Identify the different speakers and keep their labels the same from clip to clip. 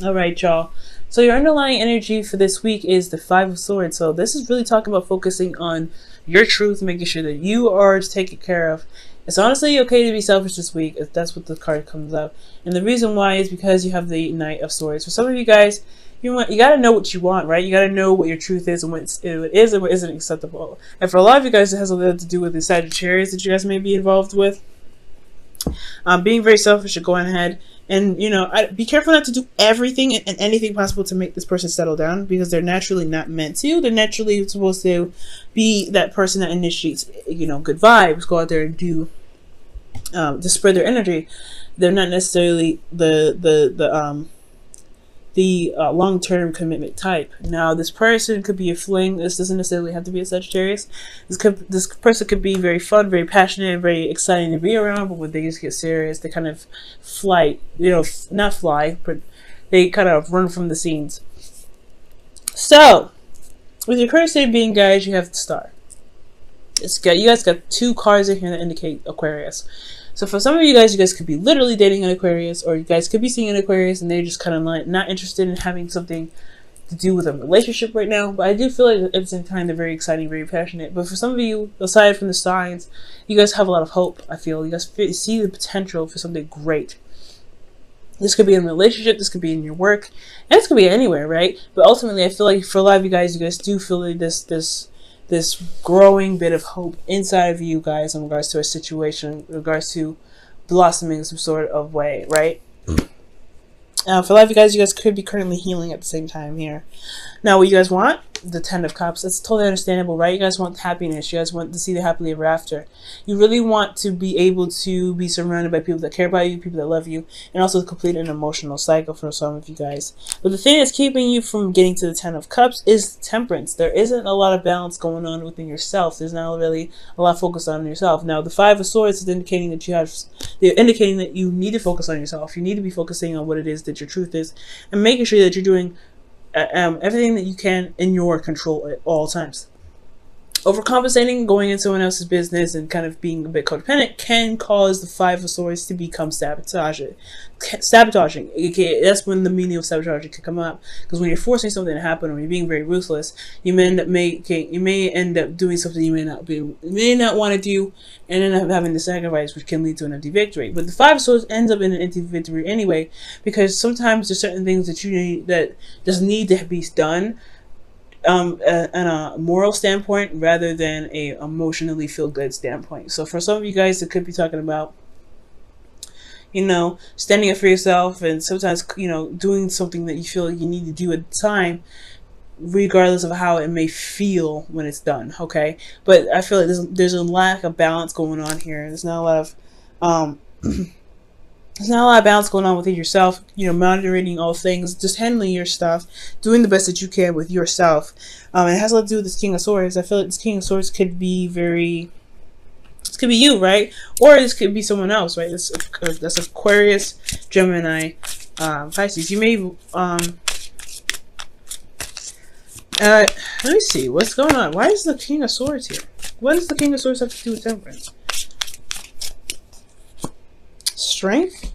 Speaker 1: All right, y'all. So your underlying energy for this week is the Five of Swords. So this is really talking about focusing on your truth, making sure that you are taken care of. It's honestly okay to be selfish this week if that's what the card comes up. And the reason why is because you have the Knight of Swords. For some of you guys, you gotta know what you want, right? You gotta know what your truth is and what it is and what isn't acceptable. And for a lot of you guys, it has a lot to do with the Sagittarius that you guys may be involved with. Being very selfish and going ahead and be careful not to do everything and anything possible to make this person settle down, because they're naturally not meant to. They're naturally supposed to be that person that initiates good vibes, go out there and do to spread their energy. They're not necessarily the long-term commitment type. Now, this person could be a fling. This doesn't necessarily have to be a Sagittarius. This person could be very fun, very passionate, very exciting to be around, but when they just get serious, they kind of not fly, but they kind of run from the scenes. So, with your current state being, guys, you have the Star. You guys got two cards in here that indicate Aquarius. So for some of you guys could be literally dating an Aquarius, or you guys could be seeing an Aquarius and they're just kind of like not interested in having something to do with a relationship right now. But I do feel like at the same time they're very exciting, very passionate. But for some of you, aside from the signs, you guys have a lot of hope. I feel you guys see the potential for something great. This could be in a relationship, this could be in your work, and this could be anywhere, right? But ultimately, I feel like for a lot of you guys do feel like this growing bit of hope inside of you guys in regards to a situation, in regards to blossoming in some sort of way, right? For a lot of you guys could be currently healing at the same time here. Now, what you guys want? The Ten of Cups. That's totally understandable, right? You guys want happiness. You guys want to see the happily ever after. You really want to be able to be surrounded by people that care about you, people that love you, and also complete an emotional cycle for some of you guys. But the thing that's keeping you from getting to the Ten of Cups is temperance. There isn't a lot of balance going on within yourself. There's not really a lot focused on yourself. Now, the Five of Swords is indicating that they're indicating that you need to focus on yourself. You need to be focusing on what it is that your truth is, and making sure that you're doing everything that you can in your control at all times. Overcompensating, going into someone else's business, and kind of being a bit codependent can cause the Five of Swords to become sabotaging. That's when the meaning of sabotaging can come up. Because when you're forcing something to happen, or you're being very ruthless, you may end up doing something you may not want to do, and end up having to sacrifice, which can lead to an empty victory. But the Five of Swords ends up in an empty victory anyway, because sometimes there's certain things that you need that just need to be done. On a moral standpoint rather than a emotionally feel-good standpoint. So for some of you guys, it could be talking about standing up for yourself, and sometimes doing something that you feel you need to do at the time, regardless of how it may feel when it's done. Okay, but I feel like there's a lack of balance going on here. There's not a lot of there's not a lot of balance going on within yourself, monitoring all things, just handling your stuff, doing the best that you can with yourself. It has a lot to do with this King of Swords. I feel like this King of Swords could be this could be you, right? Or this could be someone else, right? That's Aquarius, Gemini, Pisces. You may, let me see, what's going on? Why is the King of Swords here? What does the King of Swords have to do with temperance? Strength.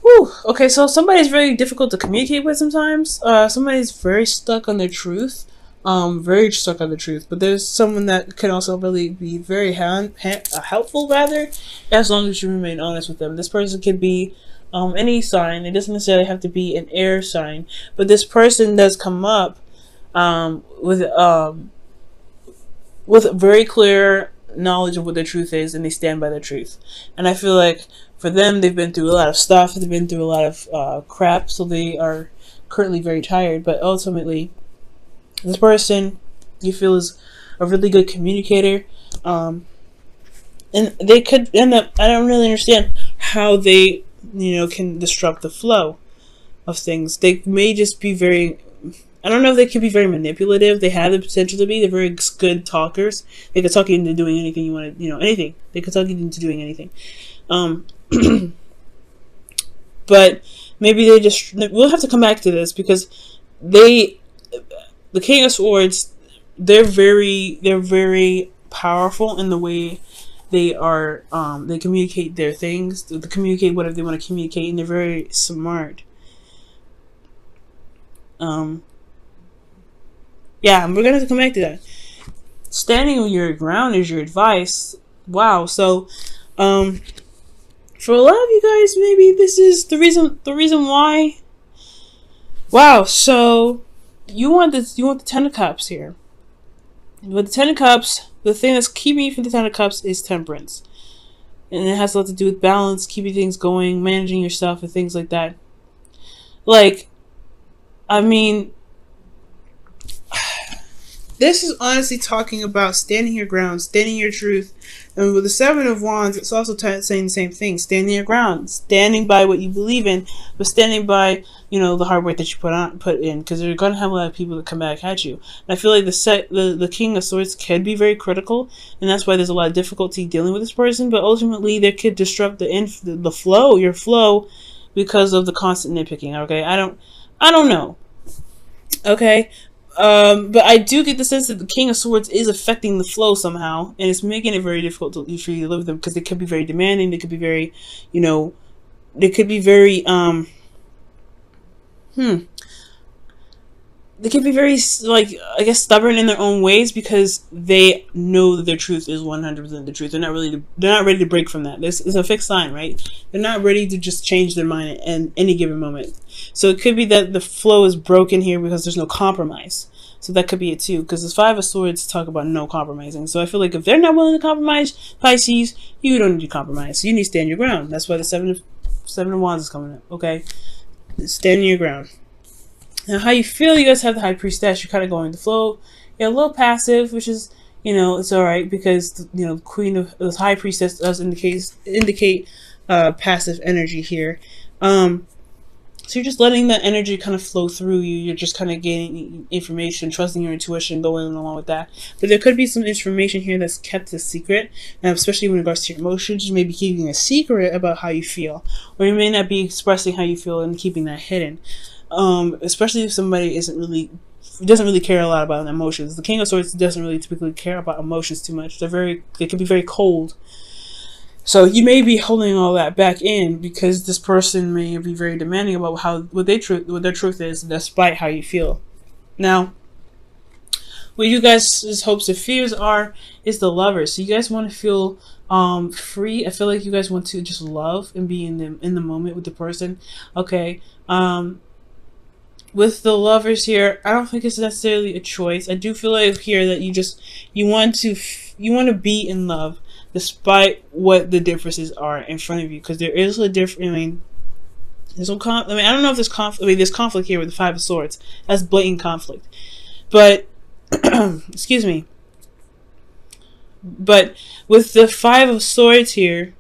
Speaker 1: Whew. Okay, so somebody's very difficult to communicate with sometimes. Somebody's very stuck on their truth. Very stuck on the truth. But there's someone that can also really be very helpful, rather, as long as you remain honest with them. This person could be any sign. It doesn't necessarily have to be an air sign. But this person does come up with very clear knowledge of what their truth is, and they stand by their truth. And I feel like for them, they've been through a lot of stuff, they've been through a lot of crap, so they are currently very tired. But ultimately, this person you feel is a really good communicator, and they could end up, I don't really understand how they can disrupt the flow of things. They may just be very, I don't know if they could be very manipulative. They have the potential to be. They're very good talkers. They could talk you into doing anything you want to, anything. They could talk you into doing anything. But maybe we'll have to come back to this, because the King of Swords, they're very powerful in the way they are, they communicate their things, they communicate whatever they want to communicate, and they're very smart. Yeah, we're gonna have to come back to that. Standing on your ground is your advice. Wow. So, for a lot of you guys, maybe this is the reason why. Wow. So, you want the Ten of Cups here. With the Ten of Cups, the thing that's keeping you from the Ten of Cups is temperance. And it has a lot to do with balance, keeping things going, managing yourself, and things like that. Like, I mean, this is honestly talking about standing your ground, standing your truth. And with the Seven of Wands, it's also saying the same thing. Standing your ground, standing by what you believe in, but standing by, you know, the hard work that you put in. Because you're going to have a lot of people that come back at you. And I feel like the King of Swords can be very critical. And that's why there's a lot of difficulty dealing with this person. But ultimately, they could disrupt the flow, your flow, because of the constant nitpicking. Okay, I don't know. Okay. But I do get the sense that the King of Swords is affecting the flow somehow, and it's making it very difficult for you to live with them, because they could be very demanding. They could be very, you know, they could be very, they could be very, like, I guess, stubborn in their own ways, because they know that their truth is 100% the truth. They're not ready to break from that. This is a fixed sign, right? They're not ready to just change their mind at any given moment. So it could be that the flow is broken here because there's no compromise. So that could be it too, because the Five of Swords talk about no compromising. So I feel like if they're not willing to compromise, Pisces, you don't need to compromise. You need to stand your ground. That's why the Seven of Wands is coming up. Okay, stand your ground. Now, how you feel? You guys have the High Priestess. You're kind of going with the flow. You're a little passive, which is, you know, it's all right, because, you know, Queen of the High Priestess does indicate passive energy here. So you're just letting that energy kind of flow through you. You're just kind of gaining information, trusting your intuition, going along with that. But there could be some information here that's kept a secret, and especially in regards to your emotions. You may be keeping a secret about how you feel, or you may not be expressing how you feel and keeping that hidden. Especially if somebody doesn't really care a lot about emotions. The King of Swords doesn't really typically care about emotions too much. They can be very cold. So you may be holding all that back in because this person may be very demanding about what their truth is, despite how you feel. Now, what you guys' hopes and fears is the Lovers. So you guys want to feel free. I feel like you guys want to just love and be in the moment with the person. Okay. With the Lovers here, I don't think it's necessarily a choice. I do feel like here that you want to be in love, despite what the differences are in front of you, because there is a difference. I mean, I don't know if there's conflict. I mean, there's conflict here with the Five of Swords. That's blatant conflict. But excuse me. But with the Five of Swords here,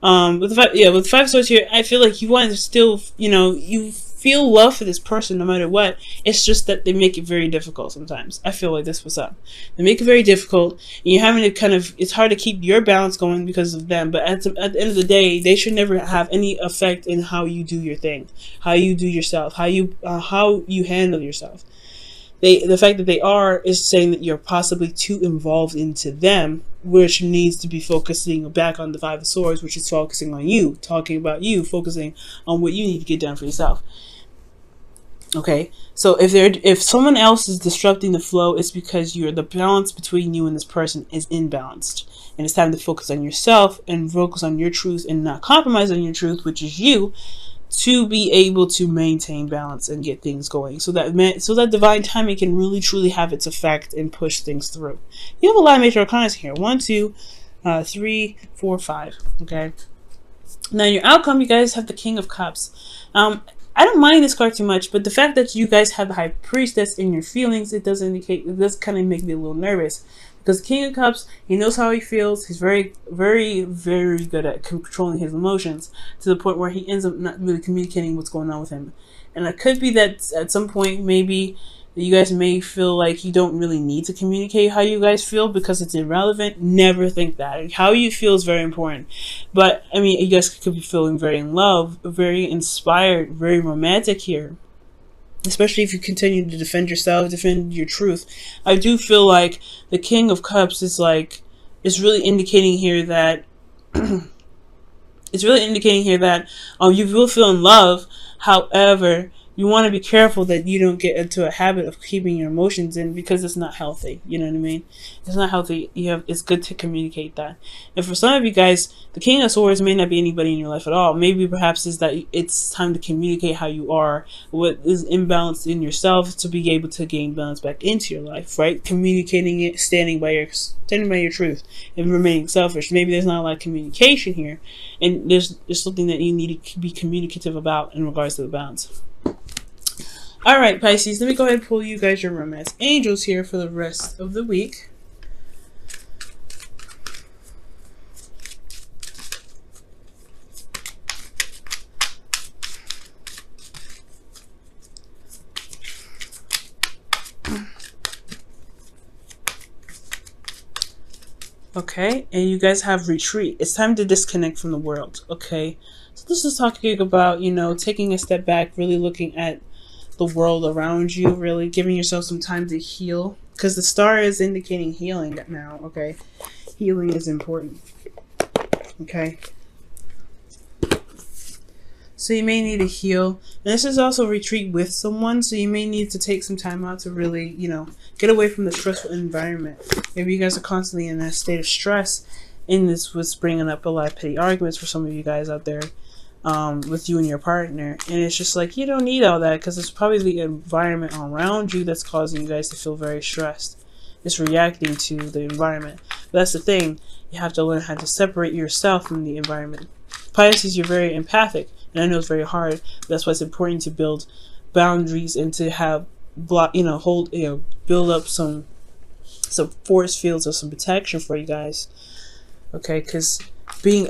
Speaker 1: with the Five of Swords here, I feel like you want to still, you feel love for this person no matter what. It's just that they make it very difficult sometimes. I feel like this was up. They make it very difficult, and you're having to it's hard to keep your balance going because of them. But at the end of the day, they should never have any effect in how you do your thing, how you do yourself, how you handle yourself. The fact that they are is saying that you're possibly too involved into them, which needs to be focusing back on the Five of Swords, which is focusing on you, talking about you, focusing on what you need to get done for yourself. Okay, so if someone else is disrupting the flow, it's because the balance between you and this person is imbalanced, and it's time to focus on yourself and focus on your truth and not compromise on your truth, which is you, to be able to maintain balance and get things going, so that divine timing can really truly have its effect and push things through. You have a lot of major arcana here: 1, 2, 3, 4, 5. Okay. Now your outcome, you guys have the King of Cups. I don't mind this card too much, but the fact that you guys have the High Priestess in your feelings, it does kind of make me a little nervous. Because King of Cups, he knows how he feels. He's very, very, very good at controlling his emotions, to the point where he ends up not really communicating what's going on with him. And it could be that at some point, maybe you guys may feel like you don't really need to communicate how you guys feel because it's irrelevant. Never think that. How you feel is very important. But, I mean, you guys could be feeling very in love, very inspired, very romantic here. Especially if you continue to defend yourself, defend your truth. I do feel like the King of Cups is really indicating here that you will feel in love. However, you want to be careful that you don't get into a habit of keeping your emotions in, because it's not healthy. You know what I mean? It's not healthy. It's good to communicate that. And for some of you guys, the King of Swords may not be anybody in your life at all. Maybe perhaps is that it's time to communicate how you are, what is imbalanced in yourself, to be able to gain balance back into your life, right? Communicating it, standing by your truth, and remaining selfish. Maybe there's not a lot of communication here, and there's something that you need to be communicative about in regards to the balance. All right, Pisces, let me go ahead and pull you guys your romance angels here for the rest of the week. Okay, and you guys have retreat. It's time to disconnect from the world, okay? So this is talking about, you know, taking a step back, really looking at the world around you, really giving yourself some time to heal, because the star is indicating healing now, okay? Healing is important, okay? So you may need to heal. And this is also retreat with someone, so you may need to take some time out to really, you know, get away from the stressful environment. Maybe you guys are constantly in a state of stress, and this was bringing up a lot of petty arguments for some of you guys out there. With you and your partner, and it's just like, you don't need all that, because it's probably the environment around you that's causing you guys to feel very stressed. It's reacting to the environment. But that's the thing, you have to learn how to separate yourself from the environment. Pisces, you're very empathic, and I know it's very hard, but that's why it's important to build boundaries and to have build up some force fields of some protection for you guys, okay? Because being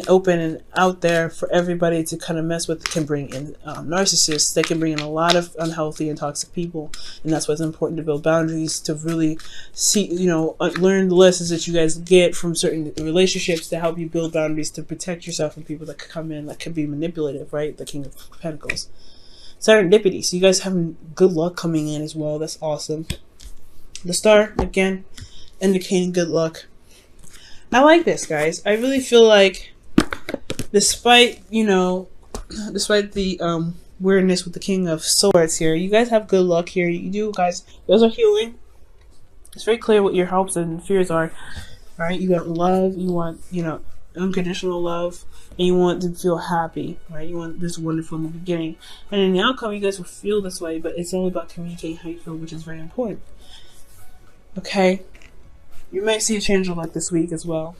Speaker 1: open and out there for everybody to kind of mess with can bring in narcissists. They can bring in a lot of unhealthy and toxic people, and that's why it's important to build boundaries, to really see, you know, learn the lessons that you guys get from certain relationships to help you build boundaries to protect yourself from people that could come in that could be manipulative, right? The King of Pentacles. Serendipity. So you guys having good luck coming in as well. That's awesome. The star, again, indicating good luck. I like this, guys. I really feel like, despite the weirdness with the King of Swords here, you guys have good luck here. You do, guys. Those are healing. It's very clear what your hopes and fears are. Right? You got love. You want, unconditional love, and you want to feel happy. Right? You want this wonderful in the beginning, and in the outcome, you guys will feel this way. But it's all about communicating how you feel, which is very important. Okay. You might see a change of luck this week as well,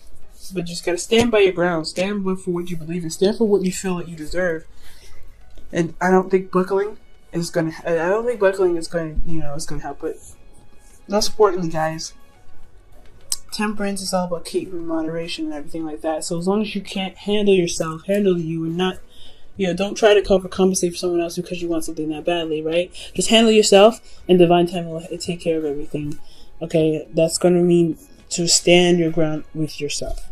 Speaker 1: but you just gotta stand by your ground, stand for what you believe in, stand for what you feel that you deserve. And I don't think buckling is gonna help. But most importantly, guys, temperance is all about keeping moderation and everything like that. So as long as you can't handle yourself, handle you, and not, don't try to compensate for someone else because you want something that badly, right? Just handle yourself, and divine time will take care of everything. Okay, that's going to mean to stand your ground with yourself.